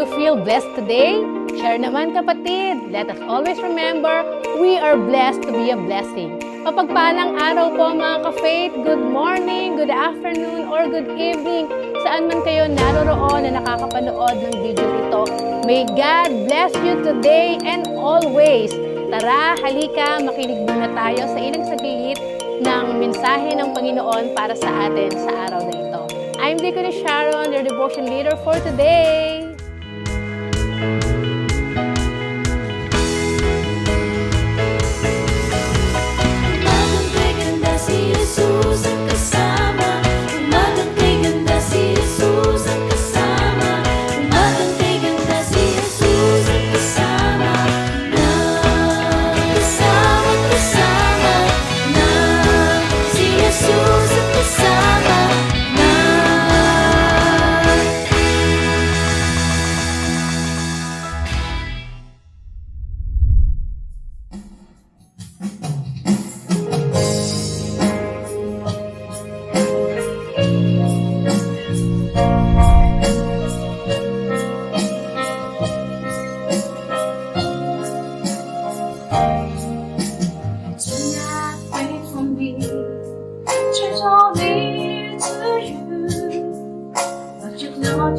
you feel blessed today? Share naman kapatid. Let us always remember, we are blessed to be a blessing. Mapagpalang araw po mga ka-faith. Good morning, good afternoon, or good evening. Saan man kayo naroroon na nakakapanood ng video ito. May God bless you today and always. Tara, halika, makinig muna tayo sa ilang saglit ng mensahe ng Panginoon para sa atin sa araw na ito. I'm Deaconess Sharon, your devotion leader for today.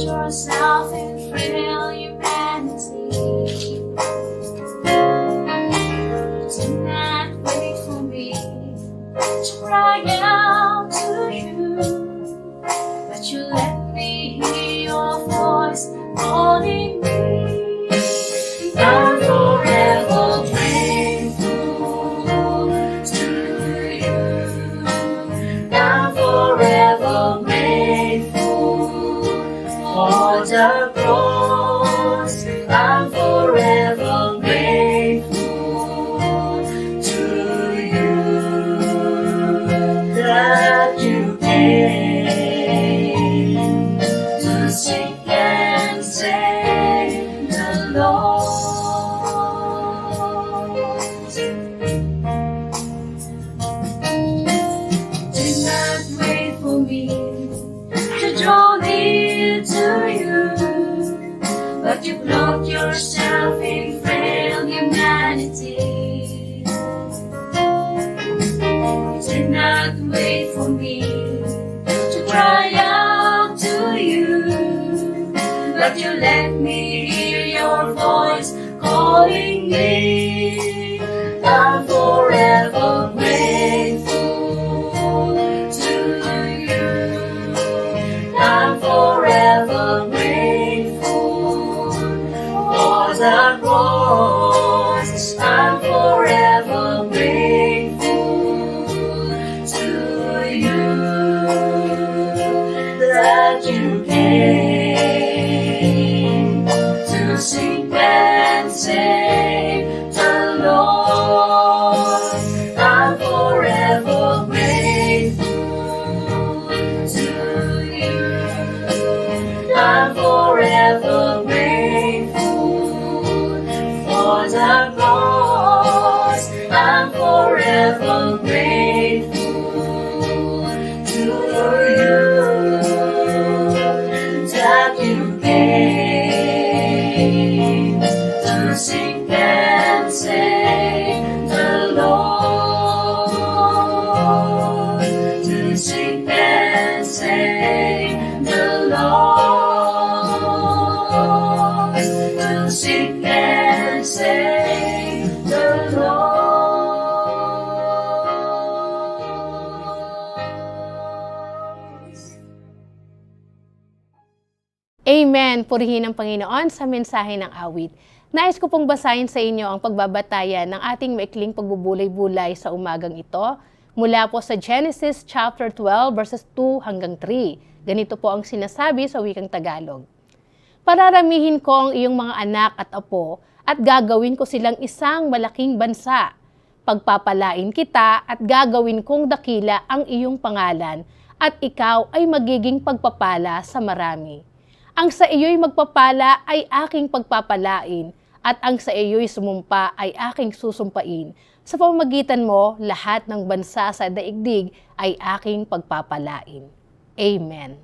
Yourself in frail humanity. Do not wait for me to cry out to you, but you let me hear your voice calling me. I'm forever grateful to you. I'm forever grateful for the cross. I'm forever grateful to you that you came to seek and save the lost. Do not wait for me to draw near to you, but you clothe yourself in frail humanity. Do not wait for me to cry out to you, but you let me hear your voice calling me. I'm forever grateful to you. I'm forever grateful for the cross. I'm forever grateful to you that you came to seek and save the lost. I'm forever grateful to you. I'm forever grateful for the cross. I'm forever grateful to you that you came to seek and save the Lord, to seek and save the Lord, to seek and save the Lord. Amen. Purihin ang Panginoon sa mensahe ng awit. Nais ko pong basahin sa inyo ang pagbabatayan ng ating maikling pagbubulay-bulay sa umagang ito mula po sa Genesis chapter 12 verses 2 hanggang 3. Ganito po ang sinasabi sa wikang Tagalog. Pararamihin ko ang iyong mga anak at apo at gagawin ko silang isang malaking bansa. Pagpapalain kita at gagawin kong dakila ang iyong pangalan at ikaw ay magiging pagpapala sa marami. Ang sa iyo'y magpapala ay aking pagpapalain, at ang sa iyo'y sumumpa ay aking susumpain. Sa pamamagitan mo, lahat ng bansa sa daigdig ay aking pagpapalain. Amen.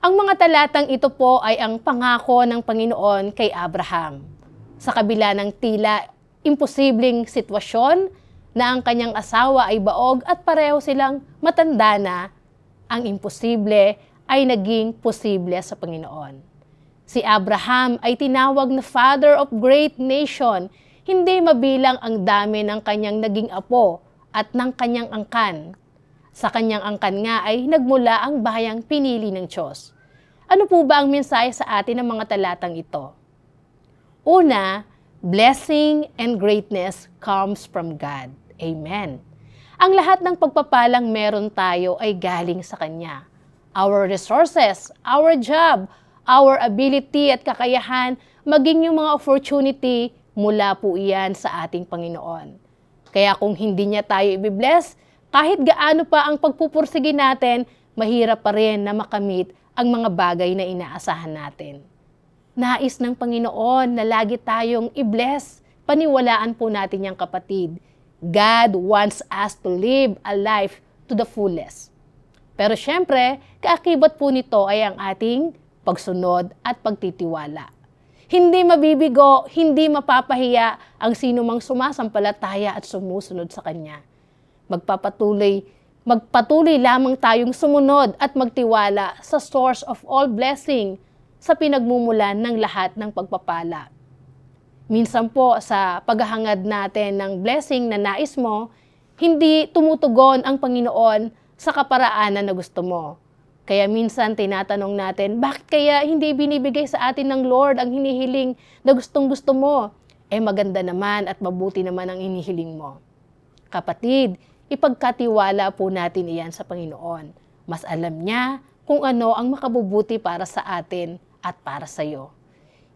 Ang mga talatang ito po ay ang pangako ng Panginoon kay Abraham. Sa kabila ng tila imposibleng sitwasyon na ang kanyang asawa ay baog at pareho silang matanda na, ang imposible ay naging posible sa Panginoon. Si Abraham ay tinawag na father of great nation, hindi mabilang ang dami ng kanyang naging apo at ng kanyang angkan. Sa kanyang angkan nga ay nagmula ang bayang pinili ng Diyos. Ano po ba ang mensahe sa atin ng mga talatang ito? Una, blessing and greatness comes from God. Amen. Ang lahat ng pagpapalang meron tayo ay galing sa Kanya. Our resources, our job, our ability at kakayahan, maging yung mga opportunity, mula po iyan sa ating Panginoon. Kaya kung hindi niya tayo ibibless, kahit gaano pa ang pagpupursige natin, mahirap pa rin na makamit ang mga bagay na inaasahan natin. Nais ng Panginoon na lagi tayong i-bless. Paniwalaan po natin yang kapatid. God wants us to live a life to the fullest. Pero syempre, kaakibat po nito ay ang ating pagsunod at pagtitiwala. Hindi mabibigo, hindi mapapahiya ang sino mang sumasampalataya at sumusunod sa Kanya. Magpatuloy lamang tayong sumunod at magtiwala sa source of all blessing, sa pinagmumulan ng lahat ng pagpapala. Minsan po sa paghahangad natin ng blessing na nais mo, hindi tumutugon ang Panginoon sa kaparaanan na gusto mo. Kaya minsan tinatanong natin, bakit kaya hindi binibigay sa atin ng Lord ang hinihiling na gustong-gusto mo? Maganda naman at mabuti naman ang hinihiling mo. Kapatid, ipagkatiwala po natin iyan sa Panginoon. Mas alam niya kung ano ang makabubuti para sa atin at para sa iyo.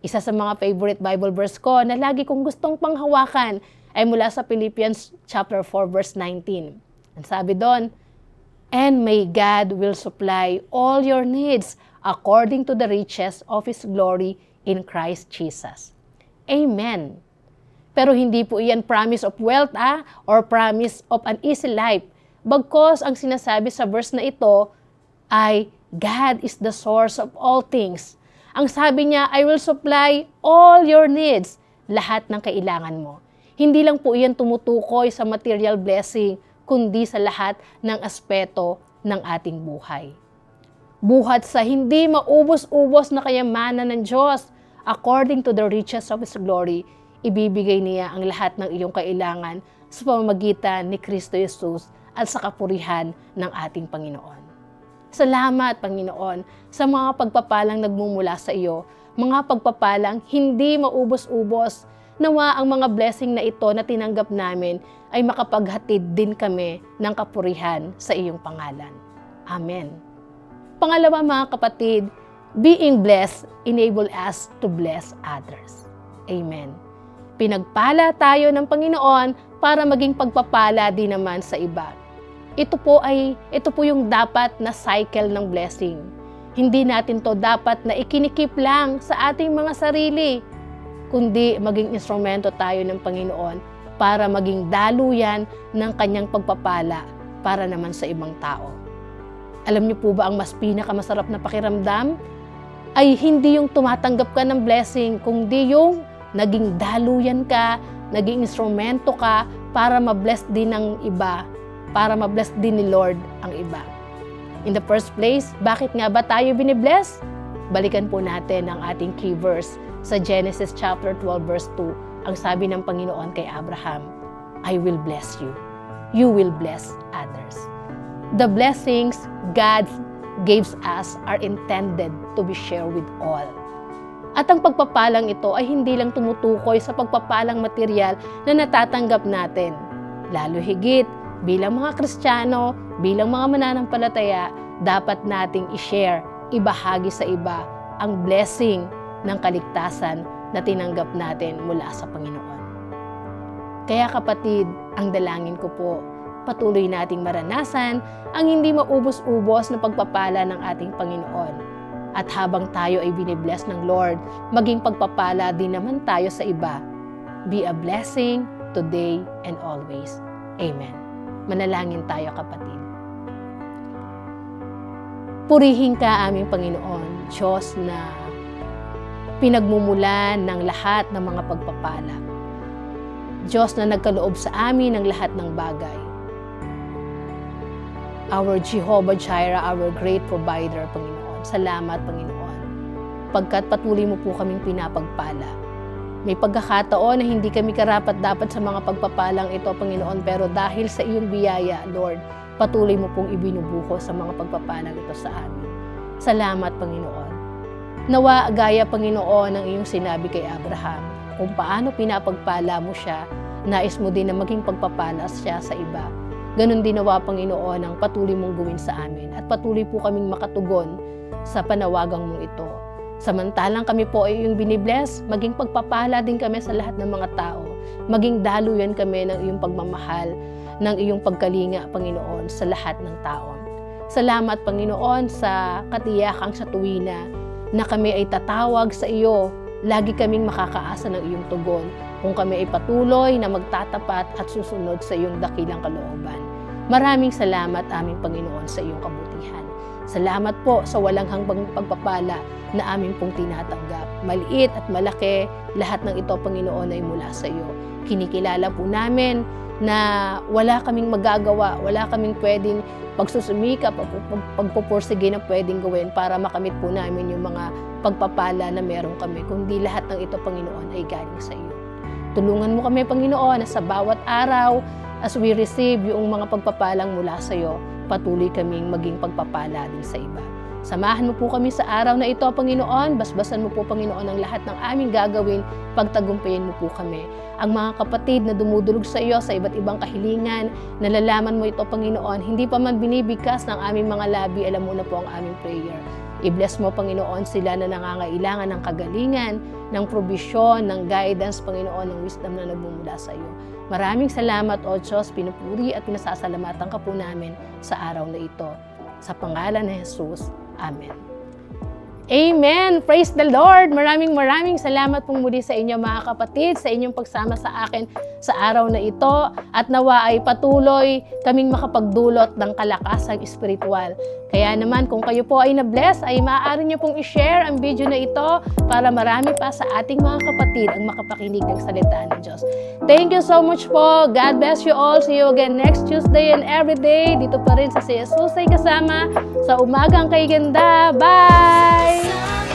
Isa sa mga favorite Bible verse ko na lagi kong gustong panghawakan ay mula sa Philippians chapter 4 verse 19. Ang sabi doon, "And may God will supply all your needs according to the riches of His glory in Christ Jesus." Amen. Pero hindi po iyan promise of wealth or promise of an easy life. Bagkus ang sinasabi sa verse na ito ay God is the source of all things. Ang sabi niya, I will supply all your needs, lahat ng kailangan mo. Hindi lang po iyan tumutukoy sa material blessing, kundi sa lahat ng aspeto ng ating buhay. Buhat sa hindi maubos-ubos na kayamanan ng Diyos, according to the riches of His glory, ibibigay niya ang lahat ng iyong kailangan sa pamamagitan ni Kristo Jesus at sa kapurihan ng ating Panginoon. Salamat, Panginoon, sa mga pagpapalang nagmumula sa iyo, mga pagpapalang hindi maubos-ubos. Nawa ang mga blessing na ito na tinanggap namin ay makapaghatid din kami ng kapurihan sa iyong pangalan. Amen. Pangalawa, mga kapatid, being blessed enable us to bless others. Amen. Pinagpala tayo ng Panginoon para maging pagpapala din naman sa iba. Ito po yung dapat na cycle ng blessing. Hindi natin to dapat na ikinikip lang sa ating mga sarili, kundi maging instrumento tayo ng Panginoon para maging daluyan ng Kanyang pagpapala para naman sa ibang tao. Alam niyo po ba ang mas pinakamasarap na pakiramdam? Ay hindi yung tumatanggap ka ng blessing, kundi yung naging daluyan ka, naging instrumento ka para ma-bless din ng iba, para ma-bless din ni Lord ang iba. In the first place, bakit nga ba tayo binibless? Balikan po natin ang ating key verse sa Genesis chapter 12 verse 2. Ang sabi ng Panginoon kay Abraham, I will bless you. You will bless others. The blessings God gives us are intended to be shared with all. At ang pagpapalang ito ay hindi lang tumutukoy sa pagpapalang material na natatanggap natin. Lalo higit, bilang mga Kristiyano, bilang mga mananampalataya, dapat nating i-share, ibahagi sa iba ang blessing ng kaligtasan na tinanggap natin mula sa Panginoon. Kaya kapatid, ang dalangin ko po, patuloy nating maranasan ang hindi maubos-ubos na pagpapala ng ating Panginoon. At habang tayo ay binibless ng Lord, maging pagpapala din naman tayo sa iba. Be a blessing today and always. Amen. Manalangin tayo, kapatid. Purihin ka aming Panginoon, Diyos na pinagmumulan ng lahat ng mga pagpapala. Diyos na nagkaloob sa amin ng lahat ng bagay. Our Jehovah Jireh, our great provider, Panginoon. Salamat, Panginoon. Pagkat patuloy mo po kaming pinapagpala. May pagkakataon na hindi kami karapat-dapat sa mga pagpapalang ito, Panginoon, pero dahil sa iyong biyaya, Lord, patuloy mo pong ibinubuko sa mga pagpapalang ito sa amin. Salamat, Panginoon. Nawa, gaya, Panginoon, ang iyong sinabi kay Abraham, kung paano pinapagpala mo siya, nais mo din na maging pagpapala siya sa iba. Ganon din nawa, Panginoon, ang patuloy mong gawin sa amin at patuloy po kaming makatugon sa panawagang mong ito. Samantalang kami po ay iyong binibless, maging pagpapala din kami sa lahat ng mga tao. Maging daluyan kami ng iyong pagmamahal, ng iyong pagkalinga, Panginoon, sa lahat ng tao. Salamat, Panginoon, sa katiyakang sa tuwina na kami ay tatawag sa iyo. Lagi kaming makakaasa ng iyong tugon kung kami ay patuloy na magtatapat at susunod sa iyong dakilang kalooban. Maraming salamat, aming Panginoon, sa iyong kabutihan. Salamat po sa walang hanggang pagpapala na aming pong tinatanggap. Maliit at malaki, lahat ng ito, Panginoon, ay mula sa iyo. Kinikilala po namin na wala kaming magagawa, wala kaming pwedeng pagsusumika, pagpupursige na pwedeng gawin para makamit po namin yung mga pagpapala na meron kami, kundi lahat ng ito, Panginoon, ay galing sa iyo. Tulungan mo kami, Panginoon, na sa bawat araw, as we receive yung mga pagpapalang mula sa iyo, patuloy kaming maging pagpapala din sa iba. Samahan mo po kami sa araw na ito, Panginoon. Basbasan mo po, Panginoon, ang lahat ng aming gagawin. Pagtagumpayan mo po kami. Ang mga kapatid na dumudulog sa iyo sa iba't ibang kahilingan, nalalaman mo ito, Panginoon. Hindi pa man binibigkas ng aming mga labi, alam mo na po ang aming prayer. I-bless mo, Panginoon, sila na nangangailangan ng kagalingan, ng probisyon, ng guidance, Panginoon, ng wisdom na nagmumula sa iyo. Maraming salamat, O Diyos, pinupuri at pinasasalamatan ka po namin sa araw na ito. Sa pangalan ni Jesus. Amen. Amen! Praise the Lord! Maraming salamat pong muli sa inyo, mga kapatid, sa inyong pagsama sa akin sa araw na ito, at nawa ay patuloy kaming makapagdulot ng kalakasang espiritual. Kaya naman, kung kayo po ay na-bless, ay maaari nyo pong i-share ang video na ito para marami pa sa ating mga kapatid ang makapakinig ng salita ng Diyos. Thank you so much po. God bless you all. See you again next Tuesday and every day. Dito pa rin sa Si Jesus ay kasama sa Umagang Kay Ganda. Bye!